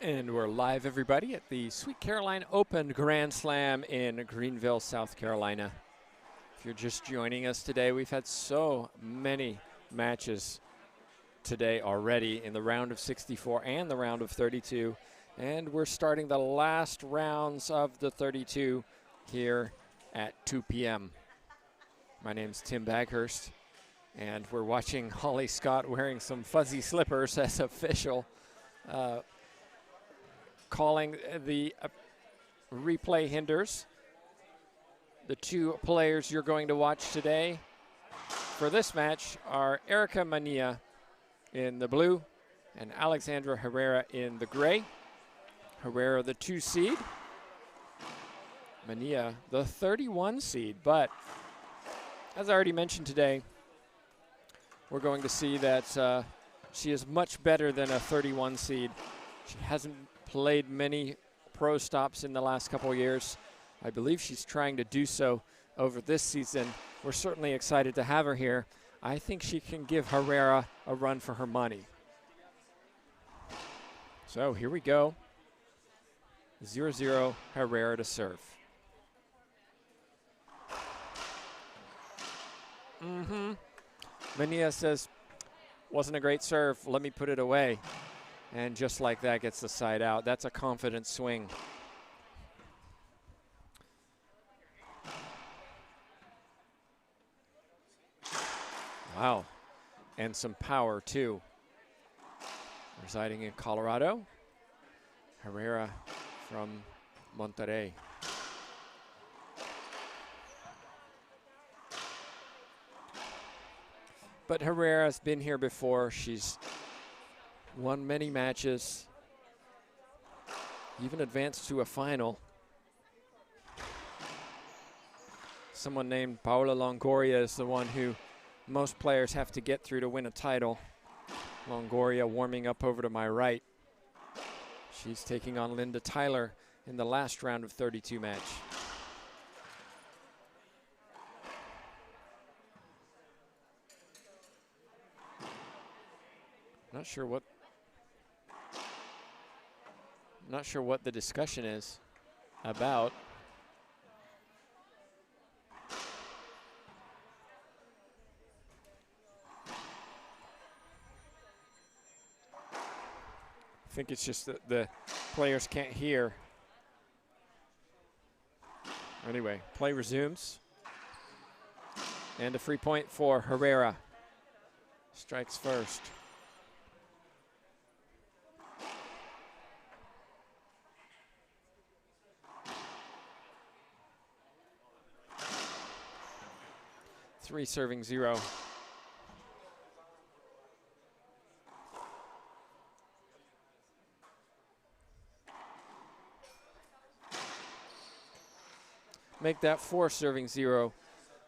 And we're live, everybody, at the Sweet Caroline Open Grand Slam in Greenville, South Carolina. If you're just joining us today, we've had so many matches today already in the round of 64 and the round of 32. And we're starting the last rounds of the 32 here at 2 p.m. My name's Tim Baghurst, and we're watching Holly Scott wearing some fuzzy slippers as official. Calling the replay hinders. The two players you're going to watch today for this match are Erica Manilla in the blue and Alexandra Herrera in the gray. Herrera, the 2 seed. Manilla, the 31 seed. But as I already mentioned today, we're going to see that she is much better than a 31 seed. She hasn't played many pro stops in the last couple of years. I believe she's trying to do so over this season. We're certainly excited to have her here. I think she can give Herrera a run for her money. So here we go. 0-0 Herrera to serve. Manilla says, wasn't a great serve, let me put it away. And just like that, gets the side out. That's a confident swing. Wow. And some power, too. Residing in Colorado, Herrera from Monterrey. But Herrera's been here before. She's won many matches, even advanced to a final. Someone named Paola Longoria is the one who most players have to get through to win a title. Longoria warming up over to my right. She's taking on Linda Tyler in the last round of 32 match. Not sure what the discussion is about. I think it's just that the players can't hear. Anyway, play resumes. And a free point for Herrera. Strikes first. Three serving 0. Make that 4 serving 0.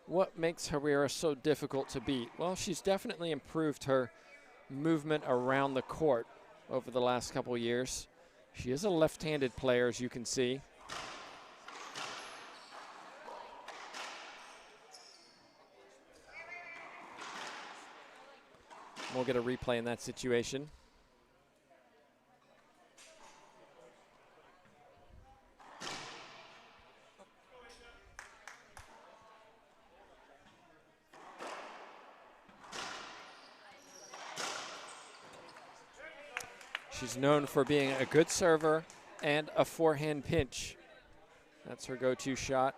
What makes Herrera so difficult to beat? Well, she's definitely improved her movement around the court over the last couple of years. She is a left-handed player, as you can see. We'll get a replay in that situation. She's known for being a good server and a forehand pinch. That's her go-to shot.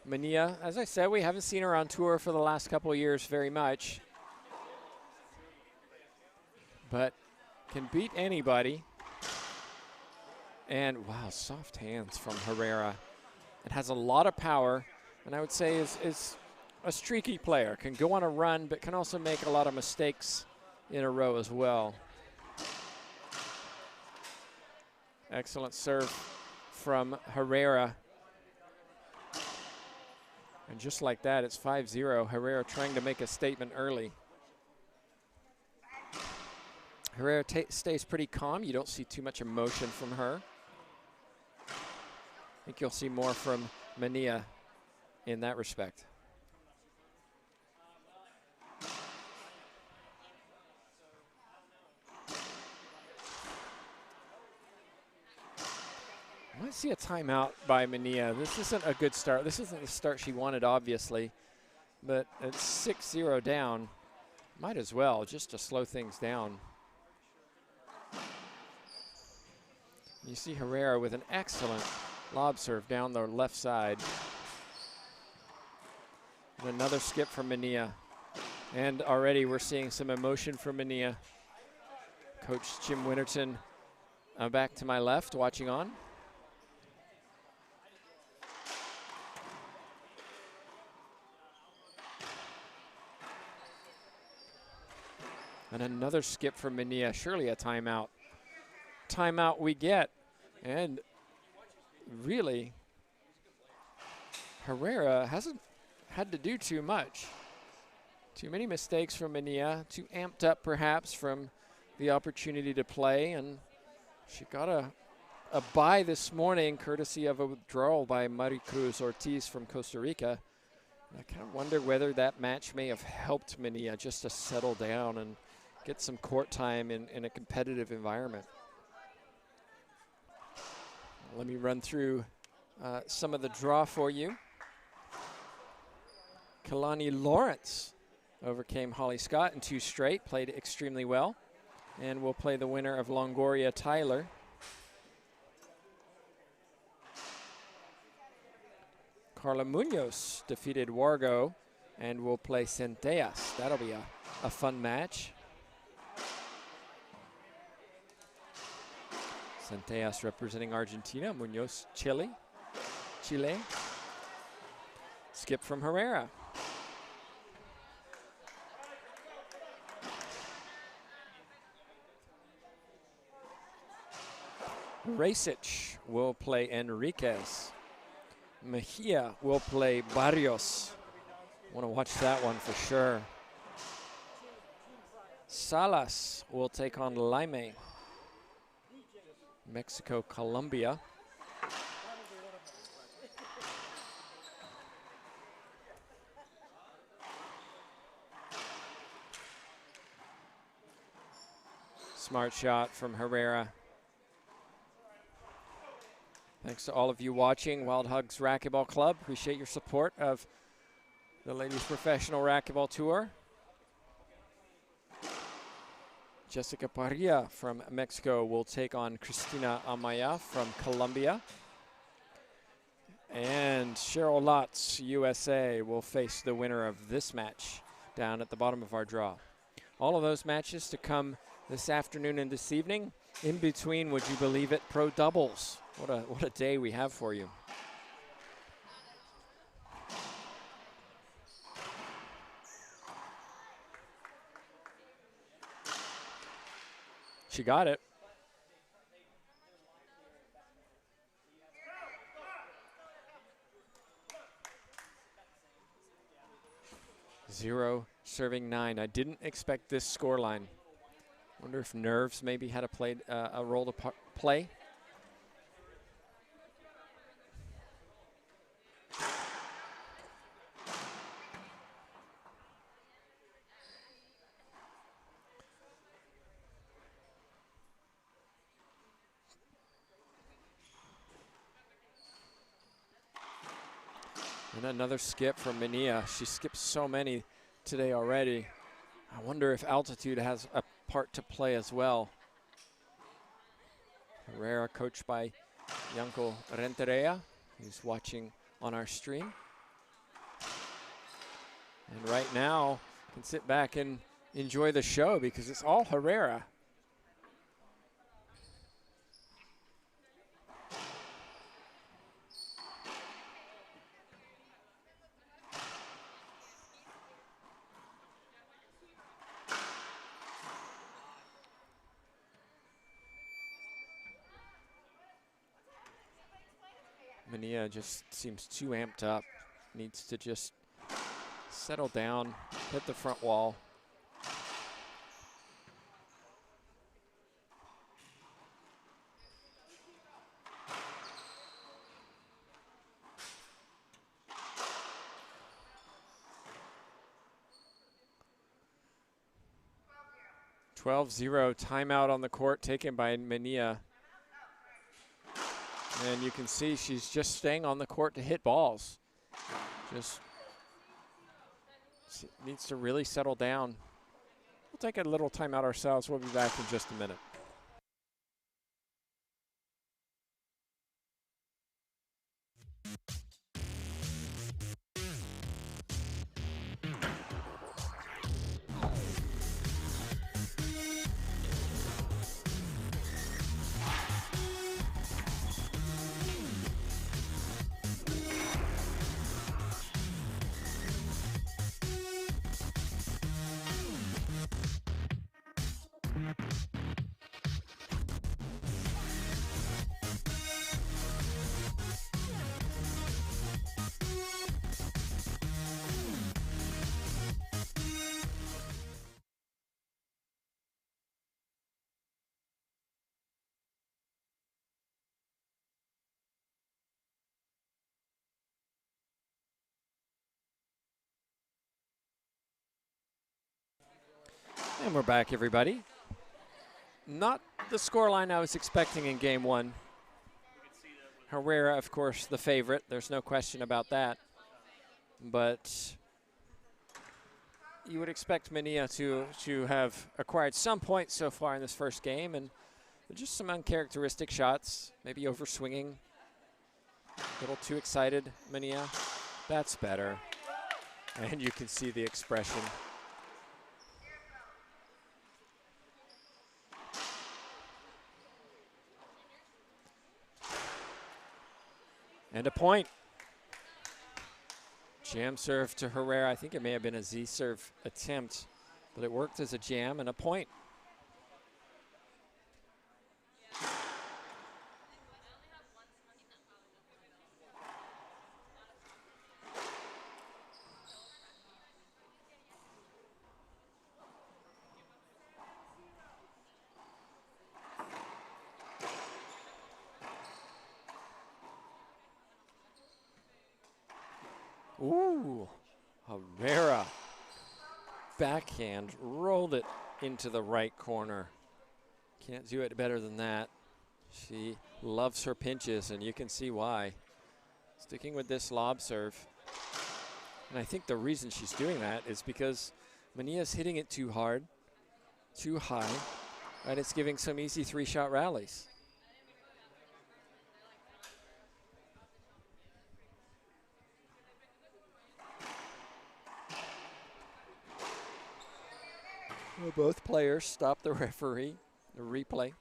Manilla, as I said, we haven't seen her on tour for the last couple of years very much, but can beat anybody. And wow, soft hands from Herrera. It has a lot of power, and I would say is a streaky player. Can go on a run, but can also make a lot of mistakes in a row as well. Excellent serve from Herrera. And just like that, it's 5-0. Herrera trying to make a statement early. Herrera stays pretty calm. You don't see too much emotion from her. I think you'll see more from Manilla in that respect. I might see a timeout by Manilla. This isn't a good start. This isn't the start she wanted, obviously, but it's 6-0 down. Might as well, just to slow things down. You see Herrera with an excellent lob serve down the left side. And another skip from Manilla. And already we're seeing some emotion from Manilla. Coach Jim Winterton back to my left, watching on. And another skip from Manilla, surely a timeout. Timeout we get. And really, Herrera hasn't had to do too much. Too many mistakes from Manilla, too amped up perhaps from the opportunity to play. And she got a bye this morning courtesy of a withdrawal by Maricruz Ortiz from Costa Rica. And I kind of wonder whether that match may have helped Manilla just to settle down and get some court time in a competitive environment. Let me run through some of the draw for you. Kalani Lawrence overcame Holly Scott in 2 straight, played extremely well. And we'll play the winner of Longoria Tyler. Carla Munoz defeated Wargo, and we'll play Centellas. That'll be a fun match. Centellas representing Argentina, Munoz, Chile. Skip from Herrera. Rasic will play Enriquez. Mejia will play Barrios. Want to watch that one for sure. Salas will take on Laime. Mexico, Colombia. Smart shot from Herrera. Thanks to all of you watching Wild Hugs Racquetball Club. Appreciate your support of the Ladies Professional Racquetball Tour. Jessica Parilla from Mexico will take on Cristina Amaya from Colombia. And Cheryl Lotz, USA, will face the winner of this match down at the bottom of our draw. All of those matches to come this afternoon and this evening. In between, would you believe it, pro doubles. What a day we have for you. She got it. Zero serving 9. I didn't expect this score line. Wonder if nerves maybe had a role to play. And another skip from Manilla. She skipped so many today already. I wonder if altitude has a part to play as well. Herrera, coached by Yanko Renteria, who's watching on our stream. And right now, can sit back and enjoy the show because it's all Herrera. Manilla just seems too amped up. Needs to just settle down, hit the front wall. 12-0 timeout on the court taken by Manilla. And you can see she's just staying on the court to hit balls. Just needs to really settle down. We'll take a little timeout ourselves. We'll be back in just a minute. And we're back, everybody. Not the scoreline I was expecting in game one. Herrera, of course, the favorite. There's no question about that. But you would expect Manilla to have acquired some points so far in this first game, and just some uncharacteristic shots, maybe overswinging. A little too excited, Manilla. That's better. And you can see the expression. And a point. Jam serve to Herrera. I think it may have been a Z serve attempt, but it worked as a jam and a point. Ooh, Herrera. Backhand, rolled it into the right corner. Can't do it better than that. She loves her pinches, and you can see why. Sticking with this lob serve. And I think the reason she's doing that is because Manilla's hitting it too hard, too high, and it's giving some easy three-shot rallies. Well, both players stop the referee, the replay.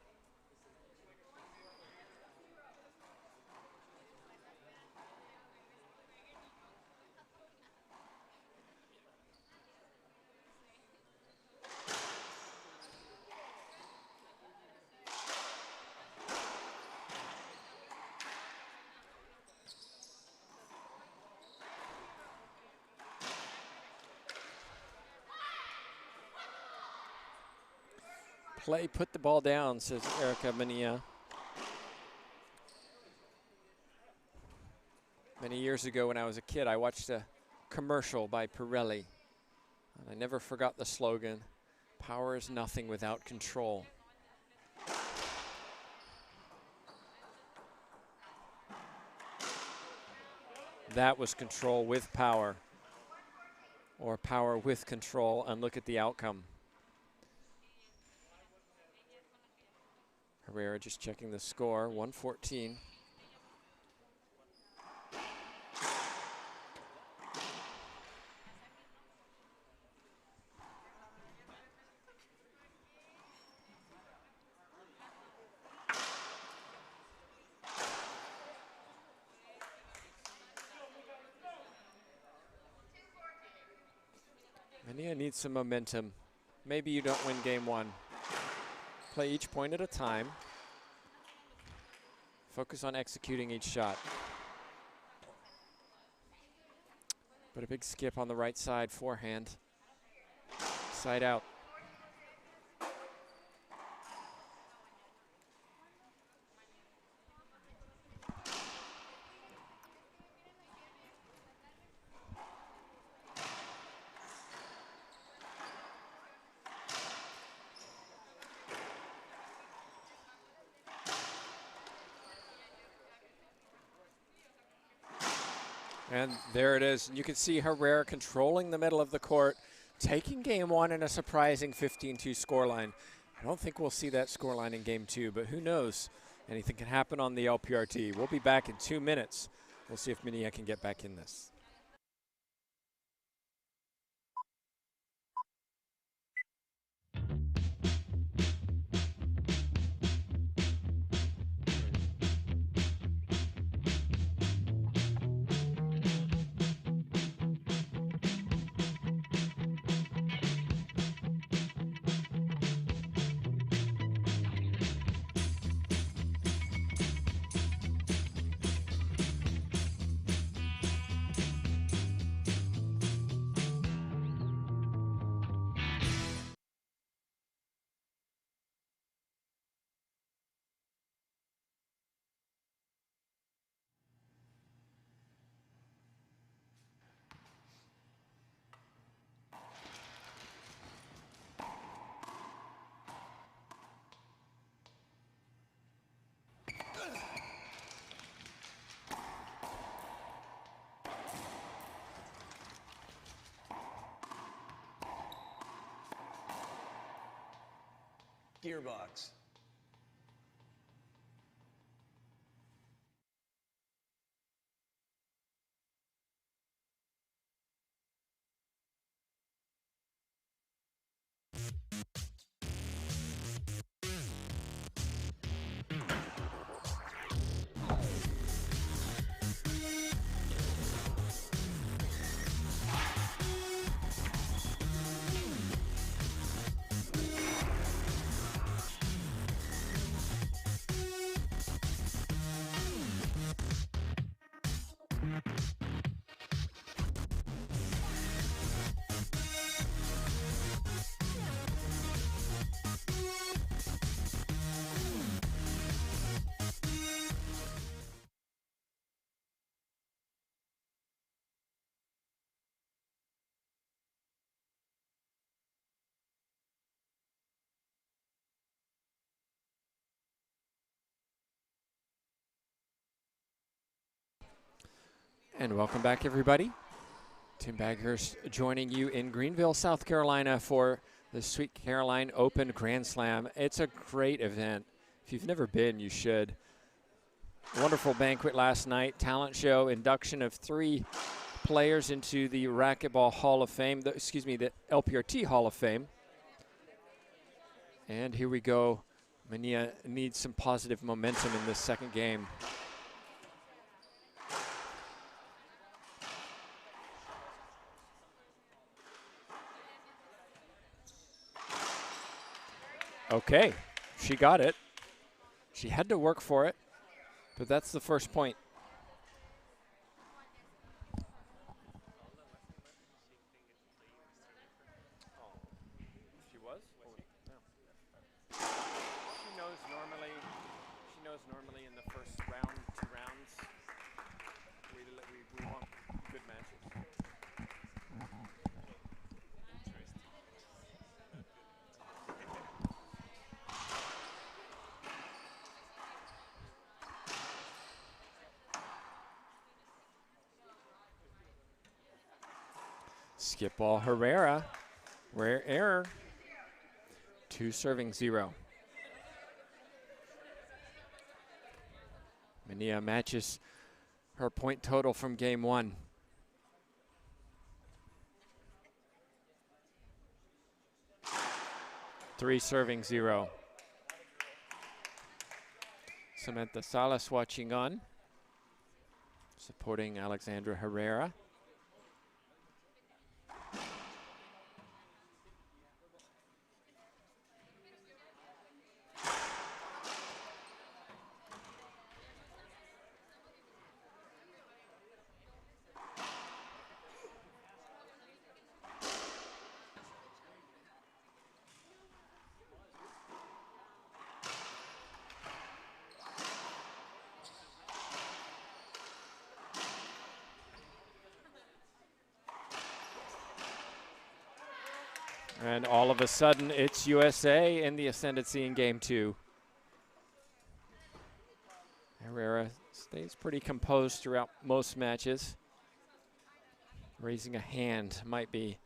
Play, put the ball down, says Erica Manilla. Many years ago when I was a kid, I watched a commercial by Pirelli. And I never forgot the slogan, power is nothing without control. That was control with power, or power with control, and look at the outcome. Herrera just checking the score, 114. Manilla needs some momentum. Maybe you don't win game one. Play each point at a time. Focus on executing each shot. But a big skip on the right side, forehand. Side out. And there it is. You can see Herrera controlling the middle of the court, taking game one in a surprising 15-2 scoreline. I don't think we'll see that scoreline in game two, but who knows? Anything can happen on the LPRT. We'll be back in 2 minutes. We'll see if Manilla can get back in this. Gearbox. And welcome back, everybody. Tim Baghurst joining you in Greenville, South Carolina for the Sweet Caroline Open Grand Slam. It's a great event. If you've never been, you should. Wonderful banquet last night, talent show, induction of 3 players into the Racquetball Hall of Fame, the LPRT Hall of Fame. And here we go. Manilla needs some positive momentum in this second game. Okay, she got it. She had to work for it, but that's the first point. She was? No. She knows normally in the first round, 2 rounds, we want good matches. Skip ball Herrera. Rare error. 2 serving 0. Manilla matches her point total from game 1. Three serving 0. Samantha Salas watching on, supporting Alexandra Herrera. And all of a sudden, it's USA in the ascendancy in game 2. Herrera stays pretty composed throughout most matches. Raising a hand might be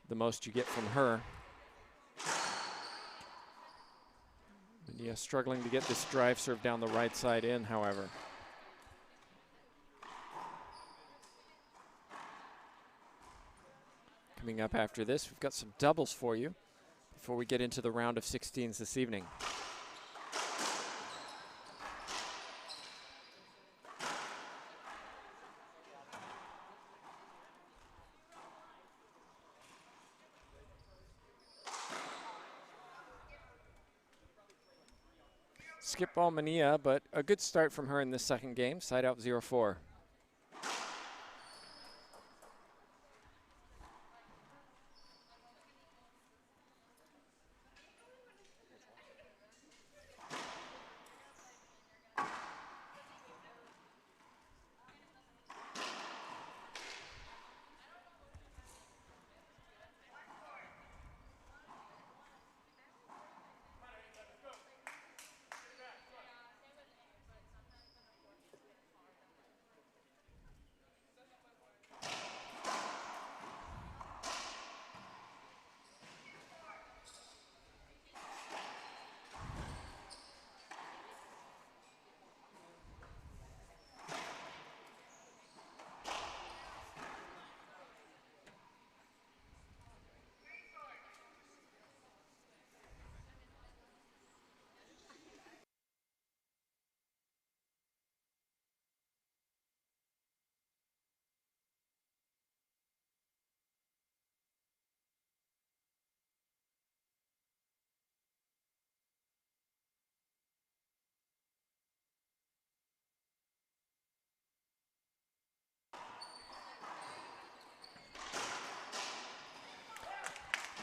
the most you get from her. Manilla struggling to get this drive serve down the right side in, however. Coming up after this, we've got some doubles for you before we get into the round of 16s this evening. Skip ball Manilla, but a good start from her in this second game. Side out 0-4.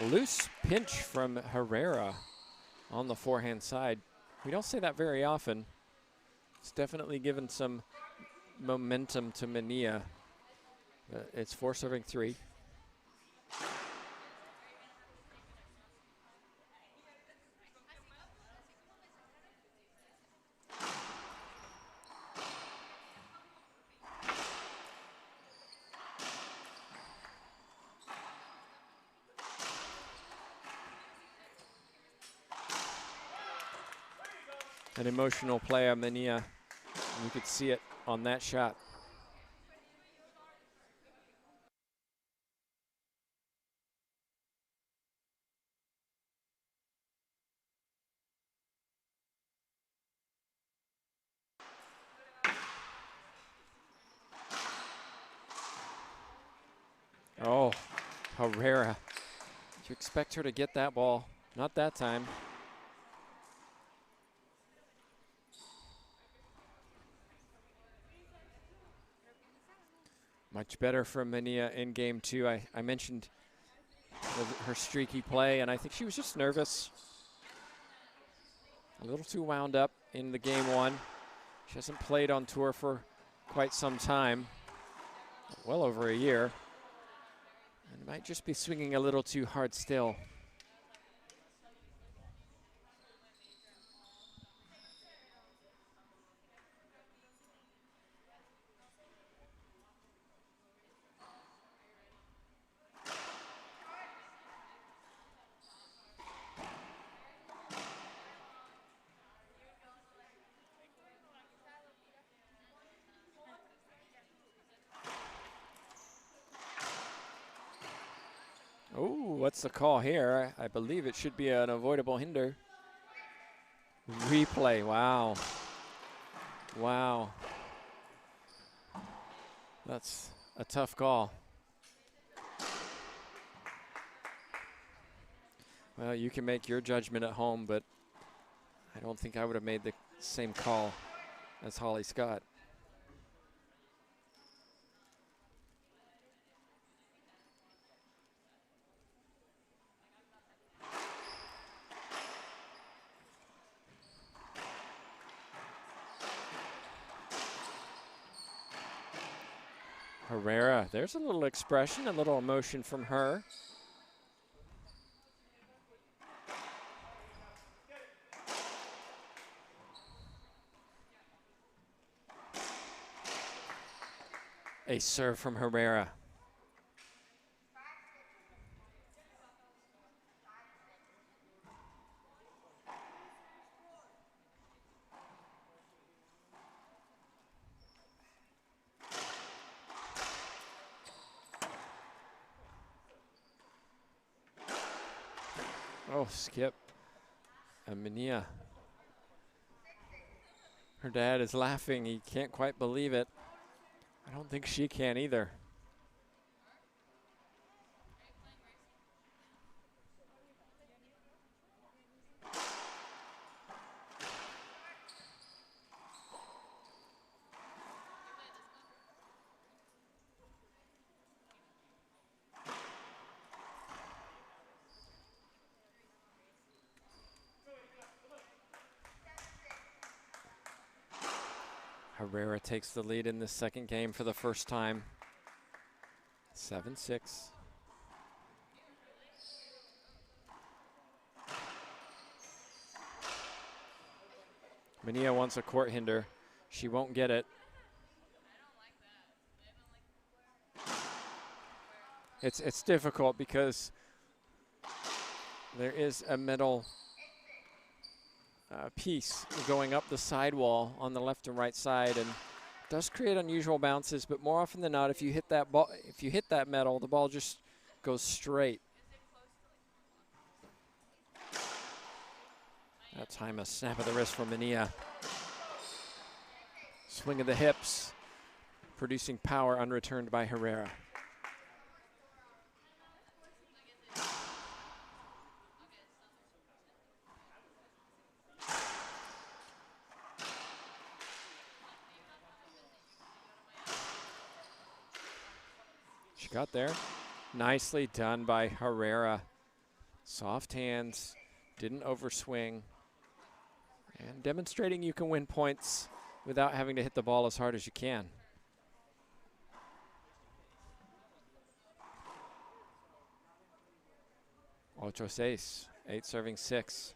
Loose pinch from Herrera on the forehand side. We don't say that very often. It's definitely given some momentum to Manilla. It's 4-3. An emotional play on Manilla. You could see it on that shot. Oh, Herrera. You expect her to get that ball. Not that time. Much better from Manilla in game two. I mentioned her streaky play, and I think she was just nervous. A little too wound up in the game one. She hasn't played on tour for quite some time, well over a year. And might just be swinging a little too hard still. Oh, what's the call here? I believe it should be an avoidable hinder. Replay, wow. Wow. That's a tough call. Well, you can make your judgment at home, but I don't think I would have made the same call as Holly Scott. Herrera, there's a little expression, a little emotion from her. A serve from Herrera. Oh, skip. And Manilla. Her dad is laughing. He can't quite believe it. I don't think she can either. Herrera takes the lead in this second game for the first time. 7-6. Manilla wants a court hinder. She won't get it. It's difficult because there is a middle piece going up the sidewall on the left and right side, and does create unusual bounces, but more often than not, if you hit that ball, if you hit that metal, the ball just goes straight. That time a snap of the wrist from Manilla. Swing of the hips, producing power unreturned by Herrera. She got there. Nicely done by Herrera. Soft hands, didn't overswing. And demonstrating you can win points without having to hit the ball as hard as you can. Ocho seis, 8 serving 6.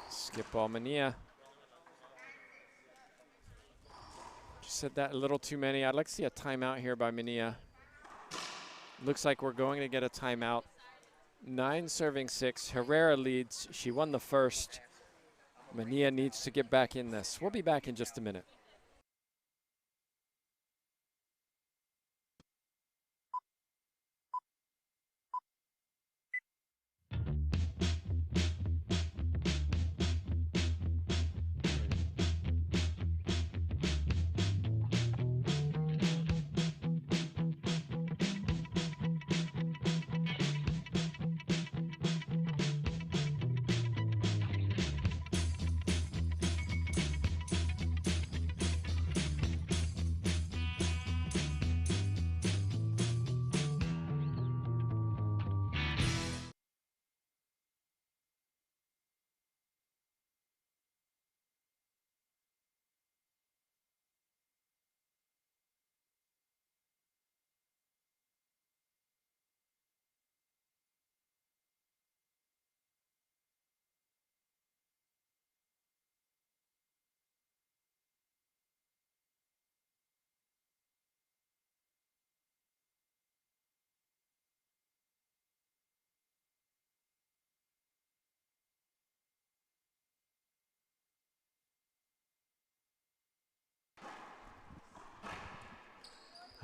Skip ball Manilla. Just said that a little too many. I'd like to see a timeout here by Manilla. Looks like we're going to get a timeout. 9 serving 6. Herrera leads. She won the first. Manilla needs to get back in this. We'll be back in just a minute.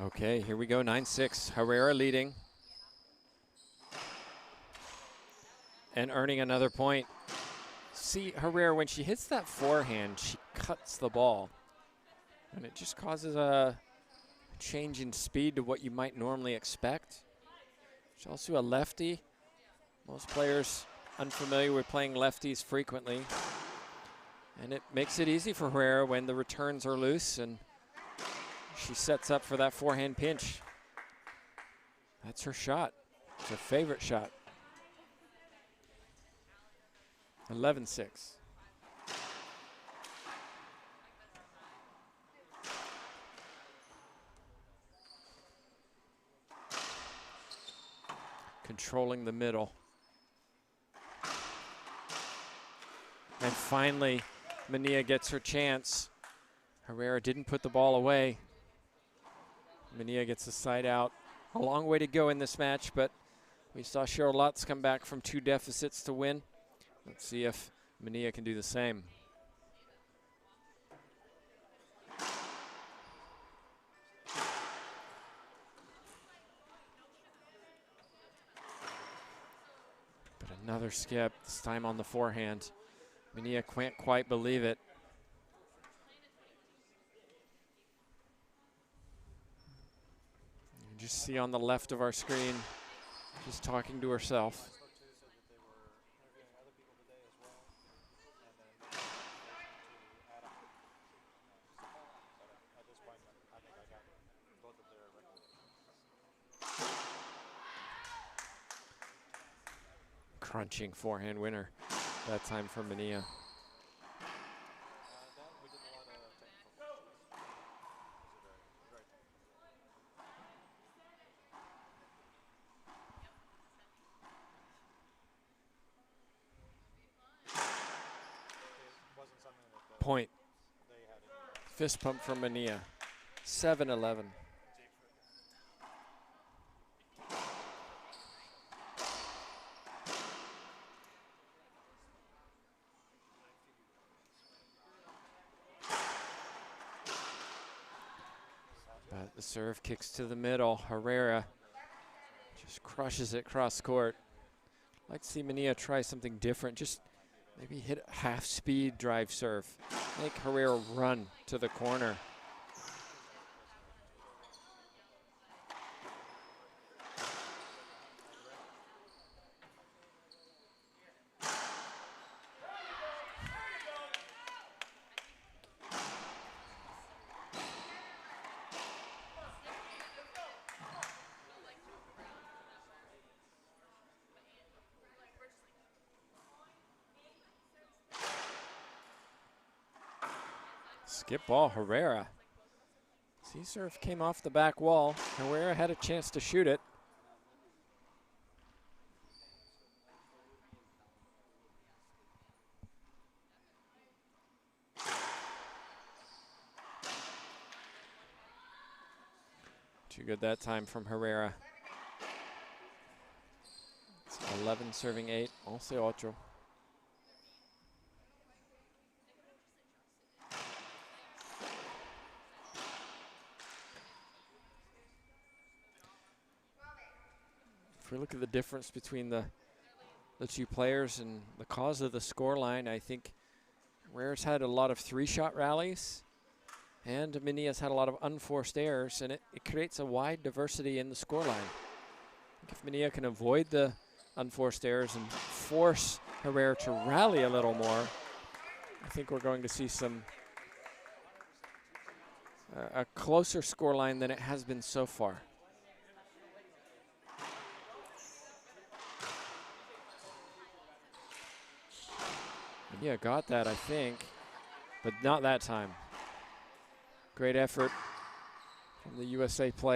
Okay, here we go, 9-6. Herrera leading. And earning another point. See, Herrera, when she hits that forehand, she cuts the ball. And it just causes a change in speed to what you might normally expect. She's also a lefty. Most players unfamiliar with playing lefties frequently. And it makes it easy for Herrera when the returns are loose and she sets up for that forehand pinch. That's her shot. It's her favorite shot. 11-6. Controlling the middle. And finally, Manilla gets her chance. Herrera didn't put the ball away. Manilla gets the side out. A long way to go in this match, but we saw Cheryl Lutz come back from 2 deficits to win. Let's see if Manilla can do the same. Another skip, this time on the forehand. Manilla can't quite believe it. You can just see on the left of our screen, just talking to herself. Crunching forehand winner that time for Manilla. Point. Fist pump from Manilla. 7-11. But the serve kicks to the middle. Herrera just crushes it cross court. I'd like to see Manilla try something different. Just maybe hit a half-speed drive serve. Make Herrera run to the corner. Skip ball, Herrera. C-serve came off the back wall. Herrera had a chance to shoot it. Too good that time from Herrera. It's 11 serving 8, 11-8. If we look at the difference between the two players and the cause of the scoreline, I think Herrera's had a lot of three-shot rallies, and Manilla's had a lot of unforced errors, and it creates a wide diversity in the scoreline. If Manilla can avoid the unforced errors and force Herrera to rally a little more, I think we're going to see some a closer scoreline than it has been so far. Yeah, got that, I think, but not that time. Great effort from the USA player.